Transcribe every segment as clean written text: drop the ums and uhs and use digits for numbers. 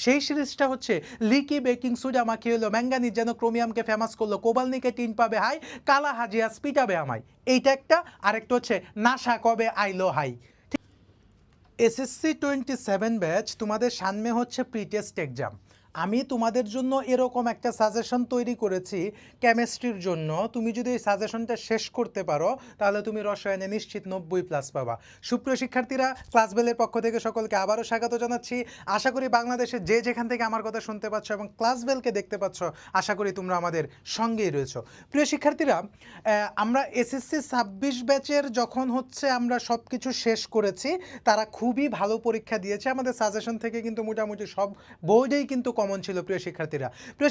সেই সিরিজটা হচ্ছে লিকি বেকিং সোডা মাখিয়ে হলো ম্যাঙ্গানিজ যেন ক্রোমিয়ামকে ফেমাস করলো, কোবালনিকে টিন পাবে হাই, কালা হাজিয়াস পিটাবে আমায়। এইটা একটা। আরেকটা হচ্ছে নাসা কবে আইলো হাই। এসএসসি 27 ব্যাচ তোমাদের সামনে হচ্ছে প্রি টেস্ট এক্সাম। আমি তোমাদের জন্য এরকম একটা সাজেশন তৈরি করেছি কেমিস্ট্রির জন্য। তুমি যদি এই সাজেশনটা শেষ করতে পারো তাহলে তুমি রসায়নে নিশ্চিত 90+ পাবা। সুপ্রিয় শিক্ষার্থীরা, ক্লাস বেলের পক্ষ থেকে সকলকে আবারও স্বাগত জানাচ্ছি। আশা করি বাংলাদেশে যে যেখান থেকে আমার কথা শুনতে পাচ্ছ এবং ক্লাস বেলকে দেখতে পাচ্ছ, আশা করি তোমরা আমাদের সঙ্গেই রয়েছো। প্রিয় শিক্ষার্থীরা, আমরা এসএসসি 26 ব্যাচের যখন হচ্ছে আমরা সব কিছু শেষ করেছি, তারা খুবই ভালো পরীক্ষা দিয়েছে। আমাদের সাজেশন থেকে কিন্তু মোটামুটি সব বোর্ডেই কিন্তু কমন ছিল। প্রিয়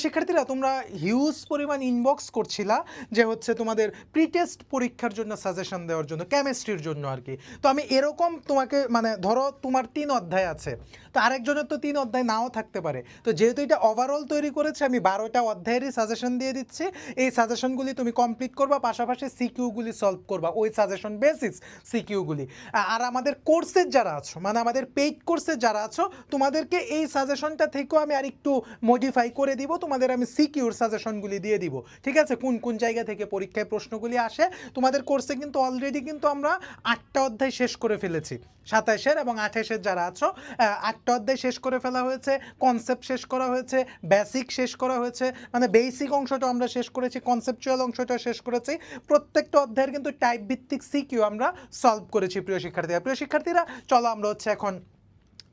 শিক্ষার্থীরা, তোমরা হিউজ পরিমাণ ইনবক্স করছিলা যে হচ্ছে তোমাদের প্রি টেস্ট পরীক্ষার জন্য সাজেশন দেওয়ার জন্য, কেমিস্ট্রির জন্য আর কি। তো আমি এরকম তোমাকে মানে ধরো তোমার 3 অধ্যায় আছে, তো আরেকজনের তো 3 অধ্যায় নাও থাকতে পারে। তো যেহেতু এটা ওভারঅল তৈরি করেছে, আমি 12টা অধ্যায়েরই সাজেশন দিয়ে দিচ্ছি। এই সাজেশনগুলি তুমি কমপ্লিট করবা, পাশাপাশি সিকিউগুলি সলভ করবা, ওই সাজেশন বেসিস সিকিউগুলি। আর আমাদের কোর্সের যারা আছো, মানে আমাদের পেইড কোর্সের যারা আছো, তোমাদেরকে এই সাজেশনটা থেকেও আমি আরেকটু মডিফাই করে দিব। তোমাদের আমি সিকিউর সাজেশনগুলি দিয়ে দিব, ঠিক আছে? কোন কোন জায়গা থেকে পরীক্ষায় প্রশ্নগুলি আসে। তোমাদের কোর্সে কিন্তু অলরেডি কিন্তু আমরা 8টা অধ্যায় শেষ করে ফেলেছি। 27-এর এবং 28-এর যারা আছো, 8টা অধ্যায় শেষ করে ফেলা হয়েছে, কনসেপ্ট শেষ করা হয়েছে, বেসিক শেষ করা হয়েছে, মানে বেসিক অংশটা আমরা শেষ করেছি, কনসেপচুয়াল অংশটা শেষ করেছি। প্রত্যেকটা অধ্যায়ের কিন্তু টাইপ ভিত্তিক সিকিউ আমরা সলভ করেছি। প্রিয় শিক্ষার্থীরা, চলো আমরা হচ্ছে এখন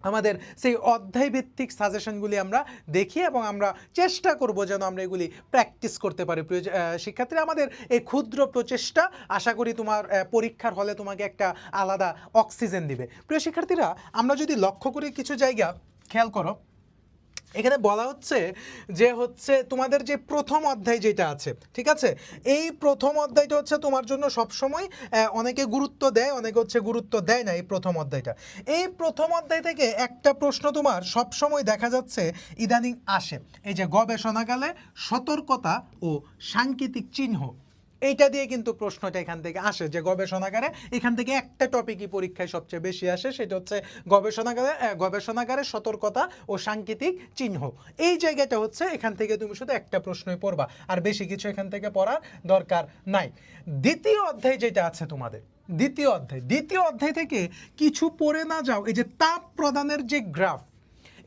আমাদের সেই অধ্যায় ভিত্তিক সাজেশনগুলি আমরা দেখি এবং আমরা চেষ্টা করব যেন আমরা এগুলি প্র্যাকটিস করতে পারি। প্রিয় শিক্ষার্থীরা, আমাদের এই ক্ষুদ্র প্রচেষ্টা আশা করি তোমার পরীক্ষার হলে তোমাকে একটা আলাদা অক্সিজেন দিবে। প্রিয় শিক্ষার্থীরা, আমরা যদি লক্ষ্য করি কিছু জায়গা, খেয়াল করো, এখানে বলা হচ্ছে যে হচ্ছে তোমাদের যে প্রথম অধ্যায় যেটা আছে, ঠিক আছে, এই প্রথম অধ্যায়টা হচ্ছে তোমার জন্য সবসময় অনেকে গুরুত্ব দেয়, অনেকে হচ্ছে গুরুত্ব দেয় না। এই প্রথম অধ্যায়টা, এই প্রথম অধ্যায় থেকে একটা প্রশ্ন তোমার সবসময় দেখা যাচ্ছে ইদানিং আসে, এই যে গবেষণাকালে সতর্কতা ও সাংকেতিক চিহ্ন। এইটা দিয়ে কিন্তু প্রশ্নটা এখান থেকে আসে, যে গবেষণাগারে এখান থেকে একটা টপিকই পরীক্ষায় সবচেয়ে বেশি আসে, সেটা হচ্ছে গবেষণাগারে সতর্কতা ও সাংকেতিক চিহ্ন। এই জায়গাটা হচ্ছে এখান থেকে তুমি শুধু একটা প্রশ্নই পড়বা, আর বেশি কিছু এখান থেকে পড়ার দরকার নাই। দ্বিতীয় অধ্যায় যেটা আছে তোমাদের, দ্বিতীয় অধ্যায় থেকে কিছু পড়ে না যাও, এই যে তাপ প্রদানের যে গ্রাফ,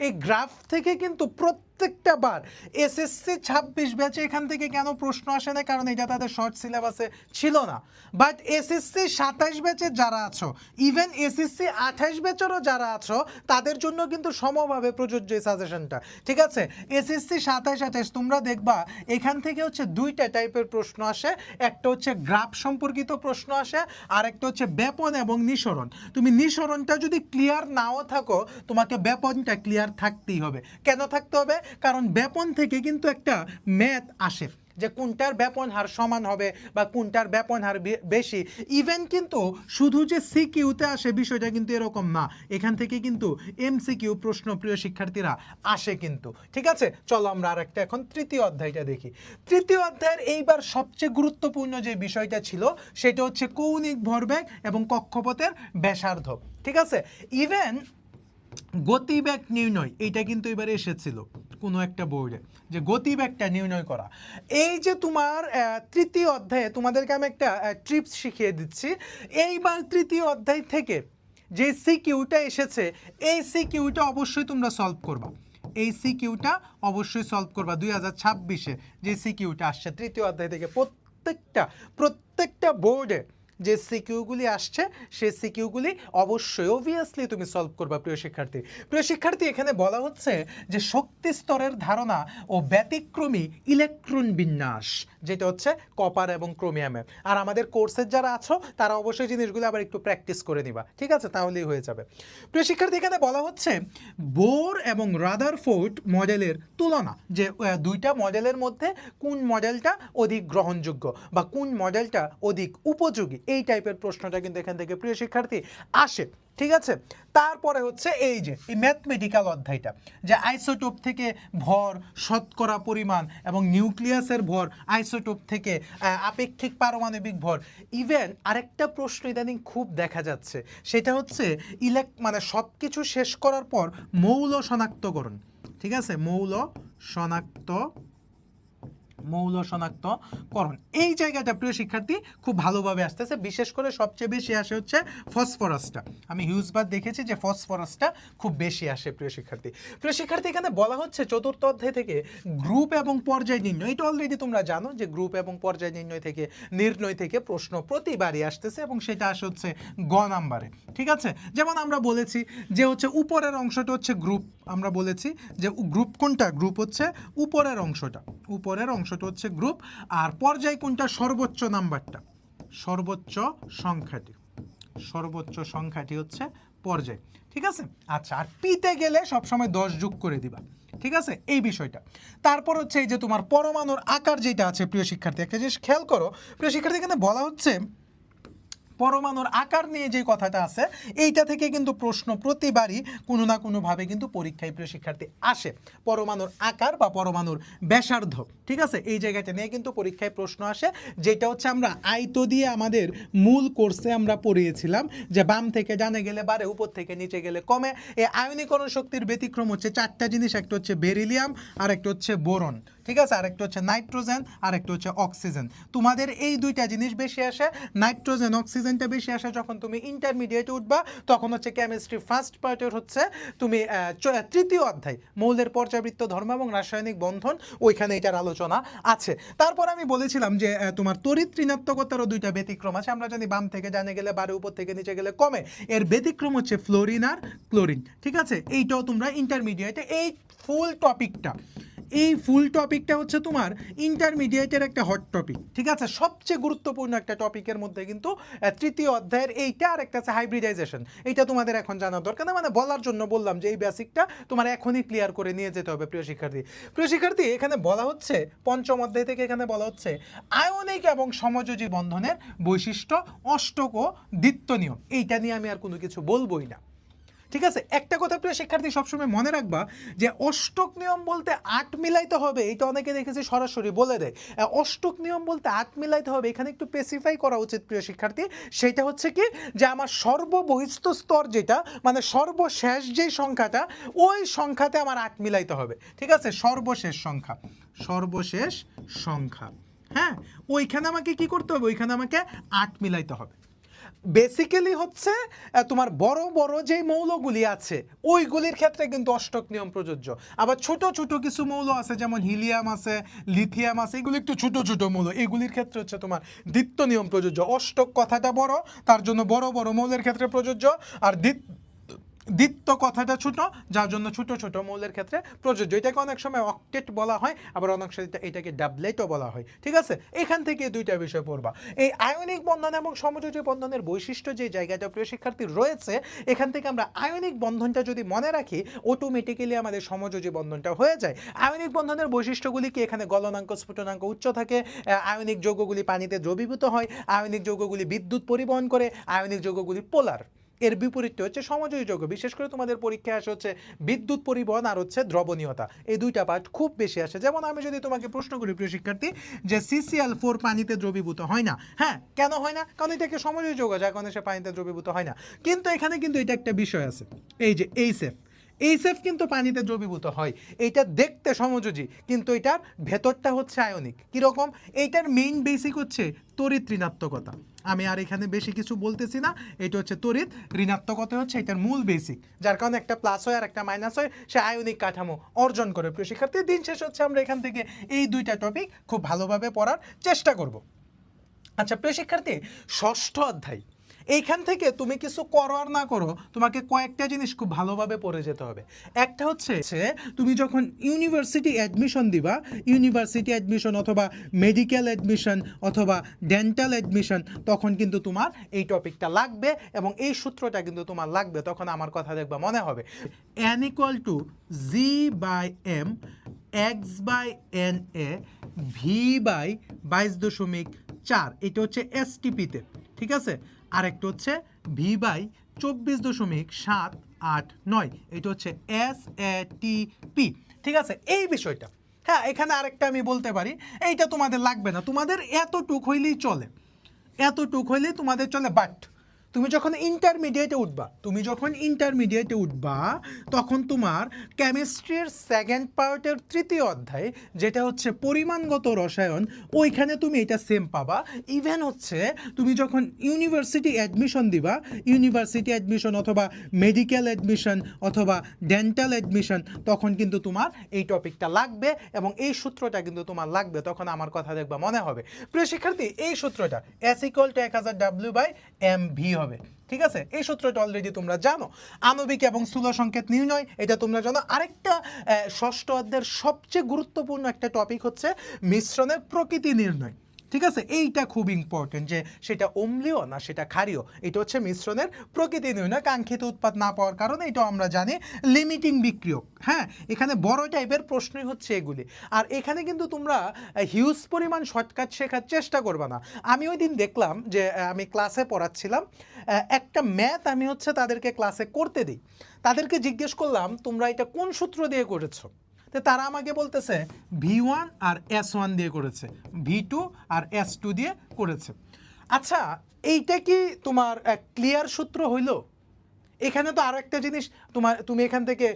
এই গ্রাফ থেকে কিন্তু প্রত্যেকটা বার এসএসসি 26 ব্যাচে এখান থেকে কেন প্রশ্ন আসে না, কারণ এটা তাদের শর্ট সিলেবাসে ছিল না। বাট এসএসসি 27 ব্যাচে যারা আছো, ইভেন এসএসসি 28 ব্যাচেরও যারা আছো, তাদের জন্য কিন্তু সমভাবে প্রযোজ্য এই সাজেশনটা, ঠিক আছে? এসএসসি 27-28 তোমরা দেখবা এখান থেকে হচ্ছে দুইটা টাইপের প্রশ্ন আসে। একটা হচ্ছে গ্রাফ সম্পর্কিত প্রশ্ন আসে, আর একটা হচ্ছে ব্যাপন এবং নিঃসরণ। তুমি নিঃসরণটা যদি ক্লিয়ার নাও থাকো, তোমাকে ব্যাপনটা ক্লিয়ার থাকতেই হবে। কেন থাকতে হবে? কারণ ব্যাপন থেকে কিন্তু একটা ম্যাথ আসে যে কোনটার ব্যাপন হার সমান হবে বা কোনটার ব্যাপন হার বেশি। ইভেন কিন্তু শুধু যে সিকিউতে আসে বিষয়টা কিন্তু এরকম না, এখান থেকে কিন্তু এমসিকিউ প্রশ্ন প্রিয় শিক্ষার্থীরা আসে কিন্তু, ঠিক আছে? চলো আমরা আর একটা এখন তৃতীয় অধ্যায়টা দেখি। তৃতীয় অধ্যায়ের এইবার সবচেয়ে গুরুত্বপূর্ণ যে বিষয়টা ছিল সেটা হচ্ছে কৌণিক ভরবেগ এবং কক্ষপথের ব্যাসার্ধ, ঠিক আছে? ইভেন গতিবেগ নির্ণয়, এইটা কিন্তু এবারে এসেছিল কোনো একটা বোর্ডে, যে গতিবেগটা নির্ণয় করা। এই যে তোমার তৃতীয় অধ্যায়ে তোমাদেরকে আমি একটা ট্রিপস শিখিয়ে দিচ্ছি। এইবার তৃতীয় অধ্যায় থেকে যে সিকিউটা এসেছে, এই সিকিউটা অবশ্যই তোমরা সলভ করবা। এই সিকিউটা অবশ্যই সলভ করবা। 2026-এ যে সিকিউটা আসছে তৃতীয় অধ্যায় থেকে, প্রত্যেকটা বোর্ডে যে সিকিউগুলি আসছে, সেই সিকিউগুলি অবশ্যই অবভিয়াসলি তুমি সলভ করবা। প্রিয় শিক্ষার্থী, এখানে বলা হচ্ছে যে শক্তি স্তরের ধারণা ও ব্যতিক্রমী ইলেকট্রন বিন্যাস, যেটা হচ্ছে কপার এবং ক্রোমিয়ামের। আর আমাদের কোর্সের যারা আছো তারা অবশ্যই জিনিসগুলো আবার একটু প্র্যাকটিস করে নিবা, ঠিক আছে? তাহলেই হয়ে যাবে। প্রিয় শিক্ষার্থী, এখানে বলা হচ্ছে বোর এবং রাদারফোর্ড মডেলের তুলনা, যে দুইটা মডেলের মধ্যে কোন মডেলটা অধিক গ্রহণযোগ্য বা কোন মডেলটা অধিক উপযোগী, এই টাইপের প্রশ্নটা কিন্তু এখান থেকে প্রিয় শিক্ষার্থী আসে, ঠিক আছে? তারপরে হচ্ছে এই যে এই ম্যাথমেটিক্যাল অধ্যায়টা, যে আইসোটোপ থেকে ভর, শতকরা পরিমাণ এবং নিউক্লিয়াসের ভর, আইসোটোপ থেকে আপেক্ষিক পারমাণবিক ভর। ইভেন আরেকটা প্রশ্ন ইদানিং খুব দেখা যাচ্ছে, সেটা হচ্ছে মানে সব কিছু শেষ করার পর মৌল শনাক্তকরণ, ঠিক আছে, মৌল শনাক্তকরণ। এই জায়গাটা প্রিয় শিক্ষার্থী খুব ভালোভাবে আসতেছে, বিশেষ করে সবচেয়ে বেশি আসে হচ্ছে ফসফরাসটা। আমি হিউজবার দেখেছি যে ফসফরাসটা খুব বেশি আসে প্রিয় শিক্ষার্থী। এখানে বলা হচ্ছে চতুর্থ অধ্যায় থেকে গ্রুপ এবং পর্যায় নির্ণয়। এটা অলরেডি তোমরা জানো যে গ্রুপ এবং পর্যায় নির্ণয় থেকে প্রশ্ন প্রতিবারই আসতেছে এবং সেটা আসে হচ্ছে গ নাম্বারে। ঠিক আছে, যেমন আমরা বলেছি যে হচ্ছে উপরের অংশটা হচ্ছে গ্রুপ, আমরা বলেছি যে গ্রুপ কোনটা, গ্রুপ হচ্ছে উপরের অংশটা হচ্ছে গ্রুপ, আর পর্যায় কোনটা, সর্বোচ্চ নাম্বারটা, সর্বোচ্চ সংখ্যাটি হচ্ছে পর্যায়। ঠিক আছে, আচ্ছা, আর পিতে গেলে সবসময় 10 যোগ করে দিবা। ঠিক আছে, এই বিষয়টা। তারপর হচ্ছে এই যে তোমার পরমাণুর আকার যেটা আছে প্রিয় শিক্ষার্থী, একটা জিনিস খেয়াল করো প্রিয় শিক্ষার্থী, এখানে বলা হচ্ছে পরমাণুর আকার নিয়ে যে কথাটা আছে এইটা থেকে কিন্তু প্রশ্ন প্রতিবারই কোনো না কোনোভাবে কিন্তু পরীক্ষায় প্রিয় শিক্ষার্থী আসে, পরমাণুর আকার বা পরমাণুর ব্যাসার্ধ। ঠিক আছে, এই জায়গাটা নিয়ে কিন্তু পরীক্ষায় প্রশ্ন আসে, যেটা হচ্ছে আমরা আয়ত দিয়ে আমাদের মূল কোর্সে আমরা পড়িয়েছিলাম যে বাম থেকে ডানে গেলে বাড়ে, উপর থেকে নিচে গেলে কমে। এই আয়নীকরণ শক্তির ব্যতিক্রম হচ্ছে 4টা জিনিস, একটা হচ্ছে বেরিলিয়াম, আর একটা হচ্ছে বোরন, ঠিক আছে, আর একটা হচ্ছে নাইট্রোজেন, আর একটা হচ্ছে অক্সিজেন। তোমাদের এই 2টা জিনিস বেশি আসে, নাইট্রোজেন অক্সিজেনটা বেশি আসে যখন তুমি ইন্টারমিডিয়েটে উঠবা, তখন হচ্ছে কেমিস্ট্রি ফার্স্ট পার্টের হচ্ছে তুমি 3য় অধ্যায় মৌলের পর্যাবৃত্ত ধর্ম এবং রাসায়নিক বন্ধন, ওইখানে এটার আলোচনা আছে। তারপর আমি বলেছিলাম যে তোমার তড়িৎ ঋণাত্মকতারও 2টা ব্যতিক্রম আছে, আমরা জানি বাম থেকে ডানে গেলে বাড়ে, উপর থেকে নিচে গেলে কমে, এর ব্যতিক্রম হচ্ছে ফ্লোরিন আর ক্লোরিন। ঠিক আছে, এইটাও তোমরা ইন্টারমিডিয়েটে এই ফুল টপিকটা হচ্ছে তোমার ইন্টারমিডিয়েটের একটা হট টপিক। ঠিক আছে, সবচেয়ে গুরুত্বপূর্ণ একটা টপিকের মধ্যে কিন্তু 3য় অধ্যায়ের এইটা, আর একটা আছে হাইব্রিডাইজেশন। এইটা তোমাদের এখন জানা দরকার না, মানে বলার জন্য বললাম যে এই বেসিকটা তোমার এখনই ক্লিয়ার করে নিয়ে যেতে হবে প্রিয় শিক্ষার্থী। এখানে বলা হচ্ছে 5ম অধ্যায় থেকে এখানে বলা হচ্ছে আয়নিক এবং সমযোজী বন্ধনের বৈশিষ্ট্য, অষ্টক ও দ্বিত্ব নিয়ম। এইটা নিয়ে আমি আর কোনো কিছু বলবোই না। ঠিক আছে, একটা কথা প্রিয় শিক্ষার্থী সবসময় মনে রাখবা যে অষ্টক নিয়ম বলতে 8 মিলাইতে হবে, এটা অনেকে দেখেছি সরাসরি বলে দেয়। অষ্টক নিয়ম বলতে 8 মিলাইতে হবে, এখানে একটু স্পেসিফাই করা উচিত প্রিয় শিক্ষার্থী। সেটা হচ্ছে কি যে আমার সর্ববহিস্থ স্তর যেটা, মানে সর্বশেষ যেই সংখ্যাটা, ওই সংখ্যাতে আমার 8 মিলাইতে হবে। ঠিক আছে, সর্বশেষ সংখ্যা, হ্যাঁ, ওইখানে আমাকে কি করতে হবে, ওইখানে আমাকে 8 মিলাইতে হবে। বেসিক্যালি হচ্ছে তোমার বড় বড় যে মৌলগুলি আছে ওইগুলির ক্ষেত্রে কিন্তু অষ্টক নিয়ম প্রযোজ্য। আবার ছোট ছোট কিছু মৌল আছে, যেমন হিলিয়াম আছে, লিথিয়াম আছে, এগুলি একটু ছোট ছোট মৌল, এগুলির ক্ষেত্রে হচ্ছে তোমার দ্বিত্ব নিয়ম প্রযোজ্য। অষ্টক কথাটা বড়, তার জন্য বড় বড় মৌলের ক্ষেত্রে প্রযোজ্য, আর দ্বিত্ব কথাটা ছোট, যার জন্য ছোট ছোট মৌলের ক্ষেত্রে প্রযোজ্য। এটাকে অনেক সময় অক্টেট বলা হয়, আবার অনেক সময় এটাকে ডাবলেটও বলা হয়। ঠিক আছে, এখান থেকে 2টা বিষয় পড়বা। এই আয়নিক বন্ধন এবং সমযোজী বন্ধনের বৈশিষ্ট্য যে জায়গাটা প্রিয় শিক্ষার্থী রয়েছে, এখান থেকে আমরা আয়নিক বন্ধনটা যদি মনে রাখি, অটোমেটিক্যালি আমাদের সমযোজী বন্ধনটা হয়ে যায়। আয়নিক বন্ধনের বৈশিষ্ট্যগুলি কি, এখানে গলনাঙ্ক স্ফুটনাঙ্ক উচ্চ থাকে, আয়নিক যৌগগুলি পানিতে দ্রবীভূত হয়, আয়নিক যৌগগুলি বিদ্যুৎ পরিবহন করে, আয়নিক যৌগগুলি পোলার। এর বিপরীতে হচ্ছে সমযোজী যৌগ, বিশেষ করে তোমাদের পরীক্ষায় আসে হচ্ছে বিদ্যুৎ পরিবহন আর হচ্ছে দ্রবণীয়তা, এই 2টা পার্ট খুব বেশি আসে। যেমন আমি যদি তোমাকে প্রশ্ন করি প্রিয় শিক্ষার্থী যে CCl4 পানিতে দ্রবীভূত হয় না, হ্যাঁ, কেন হয় না, কারণ এটা একটা সমযোজী যৌগ, যার কারণে সে পানিতে দ্রবীভূত হয় না। কিন্তু এখানে কিন্তু এটা একটা বিষয় আছে, এই যে এইচএফ কিন্তু পানিতে দ্রবীভূত হয়, এইটা দেখতে সমযোজী কিন্তু এটার ভেতরটা হচ্ছে আয়নিক। কিরকম, এইটার মেইন বেসিক হচ্ছে তড়িৎ ঋণাত্মকতা। আমি আর এখানে বেশি কিছু বলতেছি না, এটা হচ্ছে তড়িৎ ঋণাত্মকতা হচ্ছে এটার মূল বেসিক, যার কারণে একটা প্লাস হয় আর একটা মাইনাস হয়, সে আয়নিক কাঠামো অর্জন করে। প্রিয় শিক্ষার্থী, দিন শেষ হচ্ছে আমরা এখান থেকে এই 2টা টপিক খুব ভালোভাবে পড়ার চেষ্টা করব। আচ্ছা প্রিয় শিক্ষার্থী, 6ষ্ঠ অধ্যায়, এইখান থেকে তুমি কিছু করো আর না করো, তোমাকে কয়েকটা জিনিস খুব ভালোভাবে পড়ে যেতে হবে। একটা হচ্ছে তুমি যখন ইউনিভার্সিটি অ্যাডমিশন দিবা, ইউনিভার্সিটি অ্যাডমিশন অথবা মেডিকেল অ্যাডমিশন অথবা ডেন্টাল অ্যাডমিশন, তখন কিন্তু তোমার এই টপিকটা লাগবে এবং এই সূত্রটা কিন্তু তোমার লাগবে। তখন আমার কথা দেখবা মনে হবে n = g/m x/na v/22.4, এটা হচ্ছে STP-তে। ঠিক আছে, আরেকটা হচ্ছে v/24.789, এটা হচ্ছে SATP। ঠিক আছে, এই বিষয়টা, হ্যাঁ, এখানে আরেকটা আমি বলতে পারি, এইটা তোমাদের লাগবে না, তোমাদের এতটুক হইলেই চলে, তোমাদের চলে। বাট তুমি যখন ইন্টারমিডিয়েটে উঠবা তখন তোমার কেমিস্ট্রির সেকেন্ড পার্টের তৃতীয় অধ্যায় যেটা হচ্ছে পরিমাণগত রসায়ন, ওইখানে তুমি এটা সেম পাবা। ইভেন হচ্ছে তুমি যখন ইউনিভার্সিটি অ্যাডমিশন অথবা মেডিকেল অ্যাডমিশন অথবা ডেন্টাল অ্যাডমিশন, তখন কিন্তু তোমার এই টপিকটা লাগবে এবং এই সূত্রটা কিন্তু তোমার লাগবে। তখন আমার কথা দেখবা মনে হবে। প্রিয় শিক্ষার্থী, এই সূত্রটা S=1000W/mv হবে। ঠিক আছে, এই সূত্রটা অলরেডি তোমরা জানো। আণবিক এবং স্থূল সংকেত নির্ণয়, এটা তোমরা জানো। আরেকটা ষষ্ঠ অধ্যায়ের সবচেয়ে গুরুত্বপূর্ণ একটা টপিক হচ্ছে মিশ্রণের প্রকৃতি নির্ণয়। ঠিক আছে, এইটা খুব ইম্পর্টেন্ট, যে সেটা অম্লীয় না সেটা ক্ষারীয়, এটা হচ্ছে মিশ্রণের প্রকৃতি নির্ণয়। কাঙ্ক্ষিত উৎপাদ না পাওয়ার কারণে এটাও আমরা জানি। লিমিটিং বিক্রিয়ক, হ্যাঁ, এখানে বড় টাইপের প্রশ্নই হচ্ছে এগুলি। আর এখানে কিন্তু তোমরা হিউজ পরিমাণ শর্টকাট শেখার চেষ্টা করবে না। আমি ওই দিন দেখলাম যে আমি ক্লাসে পড়াচ্ছিলাম, একটা ম্যাথ আমি হচ্ছে তাদেরকে ক্লাসে করতে দিই। তাদেরকে জিজ্ঞেস করলাম তোমরা এটা কোন সূত্র দিয়ে করেছো, তো তারা আমাকে বলতেছে V1 আর S1 দিয়ে করেছে, V2 আর S2 দিয়ে করেছে। আচ্ছা, এইটা কি তোমার ক্লিয়ার সূত্র হইল? এখানে তো আরো একটা জিনিস তুমি এখান থেকে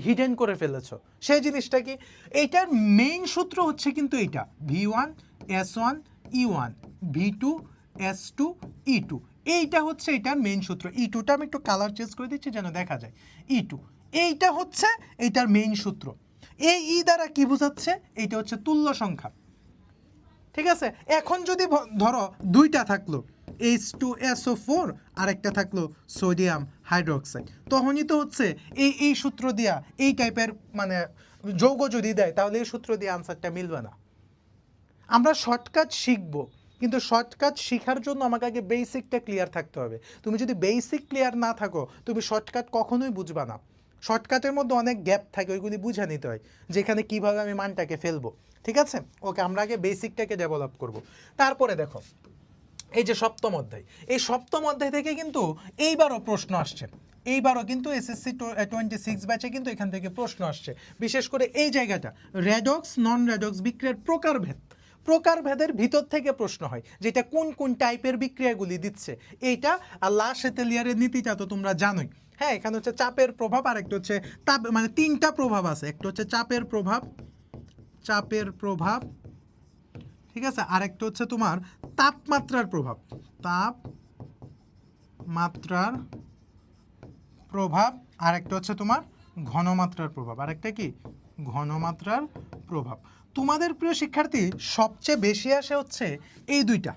হিডেন করে ফেলেছো। সেই জিনিসটা কি? এইটার মেইন সূত্র হচ্ছে কিন্তু এইটা, V1 S1 E1 V2 S2 E2। এইটা হচ্ছে এটার মেইন সূত্র। E2টা আমি একটু কালার চেঞ্জ করে দিচ্ছি যেন দেখা যায়। E2 এইটা হচ্ছে এইটার মেইন সূত্র। এই ই দ্বারা কি বোঝাচ্ছে? এইটা হচ্ছে তুল্য সংখ্যা। ঠিক আছে, এখন যদি ধরো দুইটা থাকলো H2SO4 আর একটা থাকলো সোডিয়াম হাইড্রোক্সাইড, তখনই তো হচ্ছে এই সূত্র দিয়া এই টাইপের মানে যৌগ যদি দেয় তাহলে এই সূত্র দিয়ে আনসারটা মিলবে না। আমরা শর্টকাট শিখবো, কিন্তু শর্টকাট শেখার জন্য আমাকে আগে বেসিকটা ক্লিয়ার থাকতে হবে। তুমি যদি বেসিক ক্লিয়ার না থাকো তুমি শর্টকাট কখনোই বুঝবা না। শর্টকাটের মধ্যে অনেক গ্যাপ থাকে, ওইগুলি বুঝে নিতে হয়, যেখানে কিভাবে আমি মানটাকে ফেলবো। ঠিক আছে, ওকে, আমরা আগে বেসিকটাকে ডেভেলপ করব। তারপরে দেখো এই যে সপ্তম অধ্যায়, এই সপ্তম অধ্যায় থেকে কিন্তু এইবারও প্রশ্ন আসছে। এইবারও কিন্তু SSC 26 ব্যাচে কিন্তু এখান থেকে প্রশ্ন আসছে, বিশেষ করে এই জায়গাটা রেডক্স নন রেডক্স বিক্রিয়ার প্রকারভেদের ভিতর থেকে প্রশ্ন হয়, যেটা কোন কোন টাইপের বিক্রিয়াগুলি দিচ্ছে এইটা। আর লাশেতেলিয়ারের নীতিটা তো তোমরা জানোই। হ্যাঁ, এখানে হচ্ছে চাপের প্রভাব, আর একটা হচ্ছে তাপ, মানে তিনটা প্রভাব আছে। একটা হচ্ছে চাপের প্রভাব, ঠিক আছে, আরেকটা হচ্ছে তোমার তাপমাত্রার প্রভাব, আরেকটা হচ্ছে তোমার ঘনমাত্রার প্রভাব। তোমাদের প্রিয় শিক্ষার্থী সবচেয়ে বেশি আসে হচ্ছে এই দুইটা,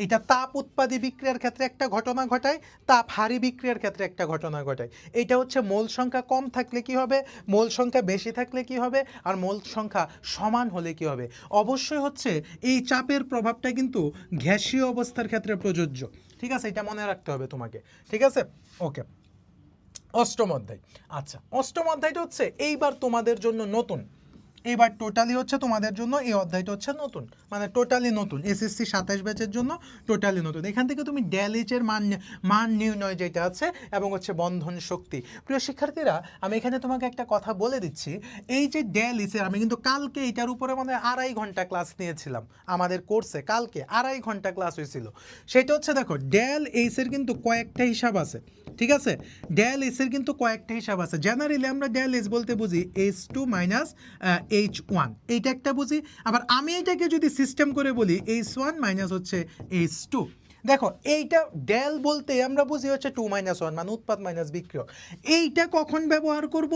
এটা তাপ উৎপাদী বিক্রিয়ার ক্ষেত্রে একটা ঘটনা ঘটায়, তাপ হারি বিক্রিয়ার ক্ষেত্রে একটা ঘটনা ঘটায়। এটা হচ্ছে মোল সংখ্যা কম থাকলে কি হবে, মোল সংখ্যা বেশি থাকলে কি হবে, আর মোল সংখ্যা সমান হলে কি হবে। অবশ্যই হচ্ছে এই চাপের প্রভাবটা কিন্তু গ্যাসীয় অবস্থার ক্ষেত্রে প্রযোজ্য। ঠিক আছে, এটা মনে রাখতে হবে তোমাকে। ঠিক আছে, ওকে। অষ্টম অধ্যায়, আচ্ছা, অষ্টম অধ্যায়টা হচ্ছে এইবার তোমাদের জন্য নতুন। এইবার টোটালি হচ্ছে তোমাদের জন্য এই অধ্যায়টা হচ্ছে নতুন, মানে টোটালি নতুন। SSC 27 ব্যাচের জন্য টোটালি নতুন। এখান থেকে তুমি ডেল এইচ এর মান নির্ণয় যেটা আছে এবং হচ্ছে বন্ধন শক্তি। প্রিয় শিক্ষার্থীরা, আমি এখানে তোমাকে একটা কথা বলে দিচ্ছি, এই যে ডেল এইচ এর, আমি কিন্তু কালকে এটার উপরে মানে 2.5 ঘন্টা ক্লাস নিয়েছিলাম আমাদের কোর্সে। কালকে 2.5 ঘন্টা ক্লাস হয়েছিল। সেটা হচ্ছে দেখো, ডেল এইচ এর কিন্তু কয়েকটা হিসাব আছে। ঠিক আছে, ডেল এইচ এর কিন্তু কয়েকটা হিসাব আছে। জেনারেলি আমরা ডেল এইচ বলতে বুঝি H2 - H1, এইটা একটা বুঝি। আবার আমি এটাকে যদি সিস্টেম করে বলি H1 - হচ্ছে H2। দেখো, এইটা ডেল বলতে আমরা বুঝি হচ্ছে 2 - 1, মানে উৎপাদ মাইনাস বিক্রিয়ক। এইটা কখন ব্যবহার করব,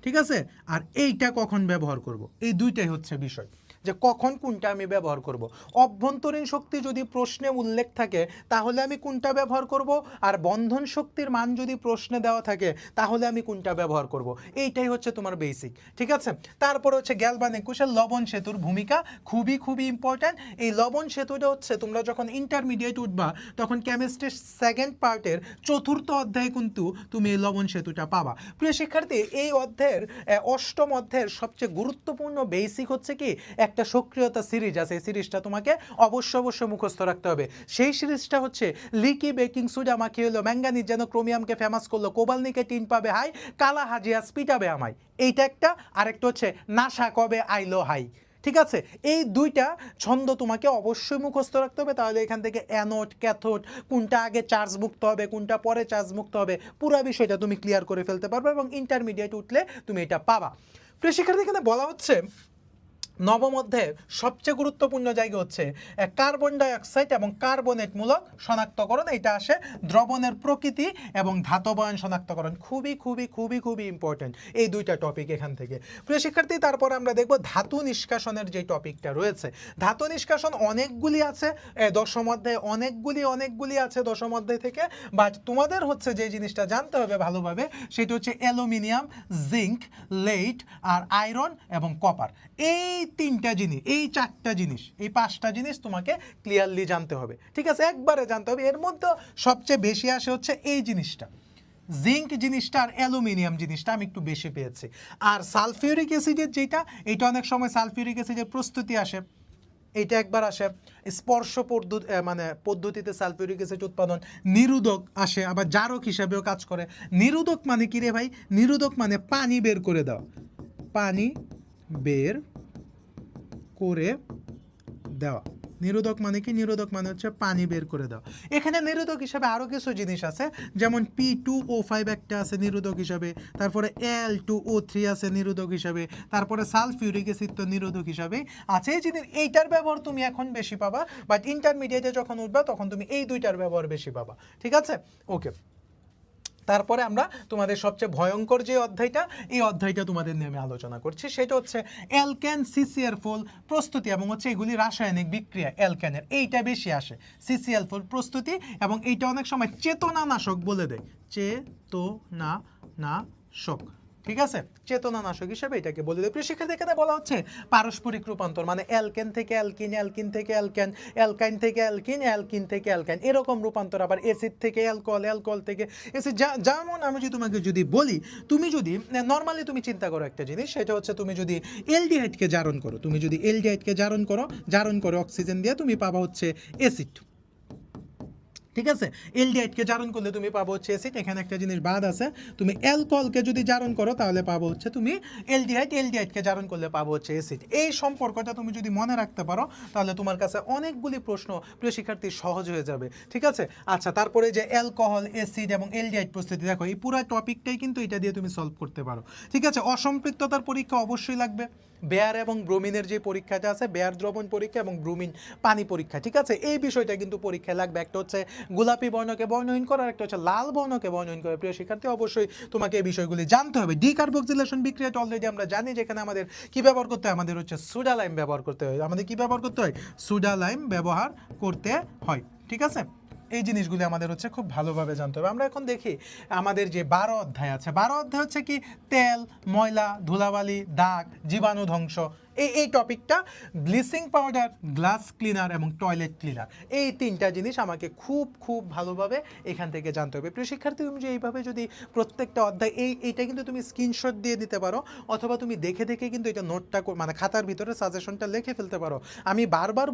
ঠিক আছে, আর এইটা কখন ব্যবহার করব, এই দুইটাই হচ্ছে বিষয়, যে কখন কোনটা আমি ব্যবহার করব। অভ্যন্তরীণ শক্তি যদি প্রশ্নে উল্লেখ থাকে তাহলে আমি কোনটা ব্যবহার করব, আর বন্ধন শক্তির মান যদি প্রশ্নে দেওয়া থাকে তাহলে আমি কোনটা ব্যবহার করব। এইটাই হচ্ছে তোমার বেসিক। ঠিক আছে, তারপর হচ্ছে গ্যালভানিক কোষের লবণ সেতুর ভূমিকা খুবই ইম্পর্ট্যান্ট। এই লবণ সেতুটা হচ্ছে তোমরা যখন ইন্টারমিডিয়েট উঠবা তখন কেমিস্ট্রির সেকেন্ড পার্টের চতুর্থ অধ্যায়ে কিন্তু তুমি এই লবণ সেতুটা পাবা। প্রিয় শিক্ষার্থী, এই অধ্যায়ের অষ্টম অধ্যায়ের সবচেয়ে গুরুত্বপূর্ণ বেসিক হচ্ছে কি, একটা সক্রিয়তা সিরিজ আছে। এই সিরিজটা তোমাকে অবশ্যই মুখস্থ রাখতে হবে। সেই সিরিজটা হচ্ছে লিকি বেকিং সোডা মাখিয়ে হলো ম্যাঙ্গানিজ যেন ক্রোমিয়ামকে ফেমাস করলো, কোবালনিকে টিন পাবে হাই, কালা হাজিয়াস পিটাবে আমায়, এইটা একটা। আরেকটা হচ্ছে নাসা কবে আইলো হাই। ঠিক আছে, এই দুইটা ছন্দ তোমাকে অবশ্যই মুখস্থ রাখতে হবে, তাহলে এখান থেকে অ্যানোড ক্যাথোড কোনটা আগে চার্জ মুক্ত হবে কোনটা পরে চার্জ মুক্ত হবে পুরো বিষয়টা তুমি ক্লিয়ার করে ফেলতে পারবে এবং ইন্টারমিডিয়েট উঠলে তুমি এটা পাবা। প্রিয় শিক্ষার্থী, এখানে বলা হচ্ছে নবম অধ্যায়ে সবচেয়ে গুরুত্বপূর্ণ জায়গা হচ্ছে কার্বন ডাইঅক্সাইড এবং কার্বনেট মূলক শনাক্তকরণ। এটা আসে দ্রবণের প্রকৃতি এবং ধাতবায়ন শনাক্তকরণ, খুবই খুবই খুবই খুবই ইম্পর্টেন্ট এই দুইটা টপিক এখান থেকে। প্রিয় শিক্ষার্থী, তারপর আমরা দেখব ধাতু নিষ্কাশনের যে টপিকটা রয়েছে। ধাতু নিষ্কাশন অনেকগুলি আছে দশম অধ্যায়ে, অনেকগুলি আছে দশম অধ্যায় থেকে, বাট তোমাদের হচ্ছে যে জিনিসটা জানতে হবে ভালোভাবে সেটা হচ্ছে অ্যালুমিনিয়াম, জিঙ্ক, লেড আর আয়রন এবং কপার। এই তিনটা জিনিস, এই চারটা জিনিস, এই পাঁচটা জিনিস তোমাকে ক্লিয়ারলি জানতে হবে, ঠিক আছে, একবারে জানতে হবে। এর মধ্যে সবচেয়ে বেশি আসে হচ্ছে এই জিনিসটা, জিঙ্ক জিনিসটা আর অ্যালুমিনিয়াম জিনিসটা আমি একটু বেশি পেয়েছি। আর সালফিউরিক অ্যাসিডের যেটা, এটা অনেক সময় সালফিউরিক অ্যাসিডের প্রস্তুতি আসে, এইটা একবার আসে। স্পর্শ পদ্ধতিতে সালফিউরিক অ্যাসিড উৎপাদন, নিরোধক আসে, আবার জারক হিসাবেও কাজ করে। নিরোধক মানে কি রে ভাই? নিরোধক মানে পানি বের করে দাও, পানি বের করে দেওয়া। নিরোধক মানে কি? নিরোধক মানে হচ্ছে পানি বের করে দেওয়া। এখানে নিরোধক হিসাবে আরো কিছু জিনিস আছে, যেমন P2O5 একটা আছে নিরোধক হিসাবে, তারপরে Al2O3 আছে নিরোধক হিসাবে, তারপরে সালফিউরিক অ্যাসিড তো নিরোধক হিসাবে আছে। এই জিনিস এইটার ব্যবহার তুমি এখন বেশি পাবা, বাট ইন্টারমিডিয়েটে যখন উঠবা তখন তুমি এই দুইটার ব্যবহার বেশি পাবা, ঠিক আছে? ওকে, তারপরে আমরা তোমাদের সবচেয়ে ভয়ঙ্কর যে অধ্যায়টা, এই অধ্যায়টা তোমাদের নিয়ে আমি আলোচনা করছি, সেটা হচ্ছে অ্যালকেন CCl4 প্রস্তুতি এবং হচ্ছে এগুলি রাসায়নিক বিক্রিয়া। অ্যালকেনের এইটা বেশি আসে, CCl4 প্রস্তুতি, এবং এইটা অনেক সময় চেতনানাশক বলে দেয়, চেতনানাশক, ঠিক আছে, চেতনানাশক হিসেবে এটাকে বলে দেয়। শিক্ষার্থী, এখানে বলা হচ্ছে পারস্পরিক রূপান্তর, মানে অ্যালকেন থেকে অ্যালকিন, অ্যালকিন থেকে অ্যালকেন, অ্যালকাইন থেকে অ্যালকিন, অ্যালকিন থেকে অ্যালকাইন, এরকম রূপান্তর। আবার অ্যাসিড থেকে অ্যালকোহল, অ্যালকোহল থেকে অ্যাসিড। যেমন আমি যদি তোমাকে যদি বলি, তুমি যদি নর্মালি তুমি চিন্তা করো একটা জিনিস, সেটা হচ্ছে তুমি যদি এলডিহাইডকে জারণ করো, তুমি যদি এলডিহাইডকে জারণ করো অক্সিজেন দিয়ে, তুমি পাবা হচ্ছে অ্যাসিড, ঠিক আছে? এলডিহাইডকে জারণ করলে তুমি পাবো হচ্ছে অ্যাসিড। এখানে একটা জিনিস বাদ আছে, তুমি অ্যালকোহলকে যদি জারণ করো তাহলে পাবো হচ্ছে তুমি এলডিহাইডকে জারণ করলে পাবো হচ্ছে অ্যাসিড। এই সম্পর্কটা তুমি যদি মনে রাখতে পারো তাহলে তোমার কাছে অনেকগুলি প্রশ্ন প্রিয় শিক্ষার্থী সহজ হয়ে যাবে, ঠিক আছে? আচ্ছা, তারপরে যে অ্যালকোহল, অ্যাসিড এবং এলডিহাইড প্রস্তুতি, দেখো এই পুরো টপিকটাই কিন্তু এটা দিয়ে তুমি সলভ করতে পারো, ঠিক আছে? অসম্পৃক্ততার পরীক্ষা অবশ্যই লাগবে, বেয়ার এবং ব্রোমিনের যে পরীক্ষাটা আছে, বেয়ার দ্রবণ পরীক্ষা এবং ব্রোমিন পানি পরীক্ষা, ঠিক আছে? এই বিষয়টা কিন্তু পরীক্ষায় লাগবে। একটা হচ্ছে গোলাপি বর্ণকে বর্ণহীন করা, একটা হচ্ছে লাল বর্ণকে বর্ণহীন করা। প্রিয় শিক্ষার্থী, অবশ্যই তোমাকে এই বিষয়গুলি জানতে হবে। ডিকার্বক্সিলেশন বিক্রিয়াটা অলরেডি আমরা জানি, যেখানে আমাদের কি ব্যবহার করতে হয়? আমাদের হচ্ছে সোডা লাইম ব্যবহার করতে হয়। আমাদের কি ব্যবহার করতে হয়? সোডা লাইম ব্যবহার করতে হয়, ঠিক আছে? এই জিনিসগুলি আমাদের হচ্ছে খুব ভালোভাবে জানতে হবে। আমরা এখন দেখি আমাদের যে 12 অধ্যায় আছে, 12 অধ্যায় হচ্ছে কি? তেল, ময়লা, ধুলাবালি, দাগ, জীবাণু ধ্বংস, এই টপিকটা, ব্লিচিং পাউডার, গ্লাস ক্লিনার এবং টয়লেট ক্লিনার, এই তিনটা জিনিস আমাকে খুব খুব ভালোভাবে এখান থেকে জানতে হবে। প্রিয় শিক্ষার্থী, তুমি যে এইভাবে যদি প্রত্যেকটা অধ্যায় এইটা কিন্তু তুমি স্ক্রিনশট দিয়ে দিতে পারো, অথবা তুমি দেখে দেখে কিন্তু এটা নোটটা মানে খাতার ভিতরে সাজেশনটা লিখে ফেলতে পারো। আমি বারবার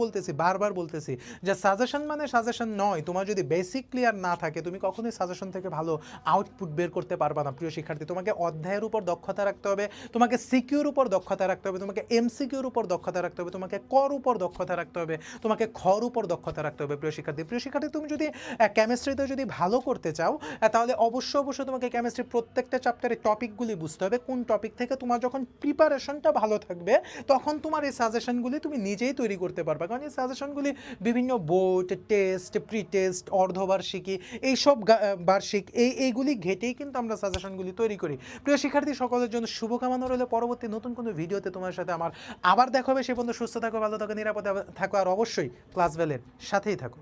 বলতেছি যে সাজেশন মানে সাজেশন নয়। তোমার যদি বেসিক ক্লিয়ার না থাকে, তুমি কখনোই সাজেশন থেকে ভালো আউটপুট বের করতে পারবা না। প্রিয় শিক্ষার্থী, তোমাকে অধ্যায়ের উপর দক্ষতা রাখতে হবে, তোমাকে সিকিউর উপর দক্ষতা রাখতে হবে, তোমাকে এমসিকিউর উপর দক্ষতা রাখতে হবে, তোমাকে কর উপর দক্ষতা রাখতে হবে, তোমাকে খর উপর দক্ষতা রাখতে হবে। প্রিয় শিক্ষার্থী, তুমি যদি কেমিস্ট্রিতে যদি ভালো করতে চাও, তাহলে অবশ্যই তোমাকে কেমিস্ট্রির প্রত্যেকটা চ্যাপ্টারের টপিকগুলি বুঝতে হবে। কোন টপিক থেকে তোমার যখন প্রিপারেশনটা ভালো থাকবে, তখন তোমার এই সাজেশনগুলি তুমি নিজেই তৈরি করতে পারবে। কারণ এই সাজেশনগুলি বিভিন্ন বোর্ড, টেস্ট, প্রি টেস্ট, অর্ধবার্ষিকী, এইসব বার্ষিক এইগুলি ঘেটেই কিন্তু আমরা সাজেশনগুলি তৈরি করি। প্রিয় শিক্ষার্থী, সকলের জন্য শুভকামনা রইল। পরবর্তী নতুন কোনো ভিডিওতে তোমার সাথে আমার আবার দেখা হবে। সে পর্যন্ত সুস্থ থাকো, ভালো থাকো, নিরাপদে থাকো, আর অবশ্যই ক্লাস বেলের সাথেই থাকো।